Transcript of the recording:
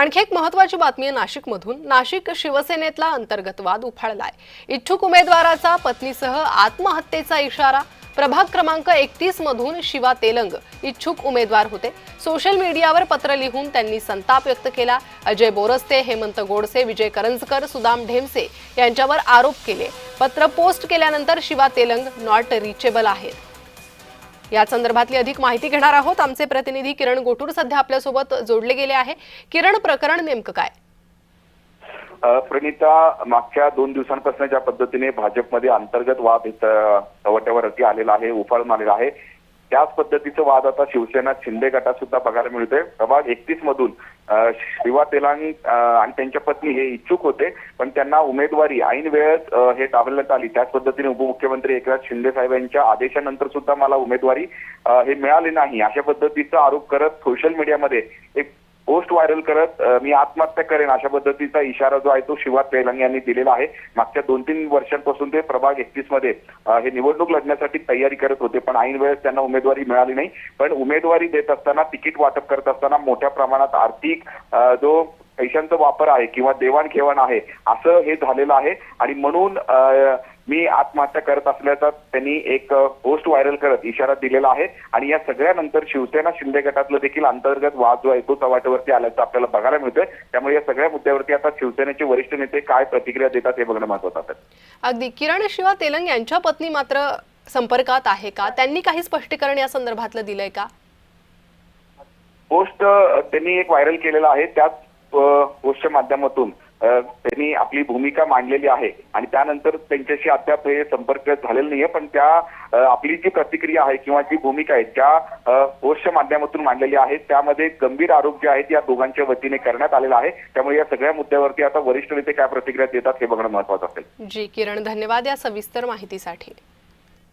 आणखी एक महत्त्वाची बातमी आहे नाशिकमधून। नाशिक शिवसेनेतला अंतर्गत वाद उफाळलाय। इच्छुक उमेदवाराचा पत्नीसह आत्महत्येचा इशारा। प्रभाग क्रमांक 31 मधून शिवा तेलंग इच्छुक उमेदवार होते। सोशल मीडियावर पत्र लिहून त्यांनी संताप व्यक्त केला। अजय बोरस्ते, हेमंत गोडसे, विजय करंजकर, सुदाम ढेमसे यांच्यावर आरोप केले। पत्र पोस्ट केल्यानंतर शिवा तेलंग नॉट रिचेबल आहेत। या संदर्भातली अधिक माहिती घेणार आहोत। आमचे प्रतिनिधी किरण गोटूर सध्या आपल्यासोबत जोडले गेले आहे। किरण, प्रकरण नेमकं काय? प्रणिता, मागच्या 2 दिवसांपासून ज्या पद्धतीने भाजपमध्ये अंतर्गत वाद तवट्यावरती आलेला आहे, उफाळून आलेला आहे, त्याच पद्धतीचा वाद आता शिवसेना शिंदे गटात सुद्धा बघायला मिळतोय। प्रभाग 31 मधून शिवा तेलंग आणि त्यांच्या पत्नी हे इच्छुक होते, पण त्यांना उमेदवारी ऐन वेळेत हे टाळण्यात आली। त्याच पद्धतीने उपमुख्यमंत्री एकनाथ शिंदे साहेब यांच्या आदेशानंतर सुद्धा मला उमेदवारी हे मिळाली नाही, अशा पद्धतीचा आरोप करत सोशल मीडियामध्ये एक पोस्ट व्हायरल करत मी आत्महत्या करेन अशा पद्धतीचा इशारा जो आहे तो शिवा तेलंग यांनी दिलेला आहे। मागच्या 2-3 वर्षांपासून ते प्रभाग 31 मध्ये हे निवडणूक लढण्यासाठी तयारी करत होते, पण ऐन वेळेस त्यांना उमेदवारी मिळाली नाही। पण उमेदवारी देत असताना, तिकीट वाटप करत असताना मोठ्या प्रमाणात आर्थिक जो पैशांचा वापर आहे किंवा देवाणघेवाण आहे असं हे झालेलं आहे, आणि म्हणून मी आत्महत्या करत असल्याचा त्यांनी एक पोस्ट व्हायरल करत इशारा दिलेला आहे। आणि या सगळ्यानंतर शिवसेना शिंदे गटातलं देखील अंतर्गत वाद जो आहे तो चव्हाट्यावरती आल्याचं आपल्याला बघायला मिळतोय। त्यामुळे या सगळ्या मुद्द्यावरती आता शिवसेनेचे वरिष्ठ नेते काय प्रतिक्रिया देतात हे बघणं महत्त्वाचं आहे। अगदी किरण, शिवा तेलंग यांच्या पत्नी मात्र संपर्कात आहे का? त्यांनी काही स्पष्टीकरण या संदर्भातलं दिलंय का? पोस्ट त्यांनी एक व्हायरल केलेला आहे, त्याच पोस्टच्या माध्यमातून त्यांनी आपली भूमिका मांडलेली आहे, आणि त्यानंतर त्यांच्याशी अद्याप हे संपर्क झालेला नाहीये। पण त्या आपली जी प्रतिक्रिया आहे किंवा जी भूमिका आहे त्या पोस्टच्या माध्यमातून मांडलेली आहे, त्यामध्ये गंभीर आरोप जे आहेत या दोघांच्या वतीने करण्यात आलेला आहे। त्यामुळे या सगळ्या मुद्द्यावरती आता वरिष्ठ नेते काय प्रतिक्रिया देतात हे बघणं महत्त्वाचं असेल। जी किरण, धन्यवाद या सविस्तर माहितीसाठी।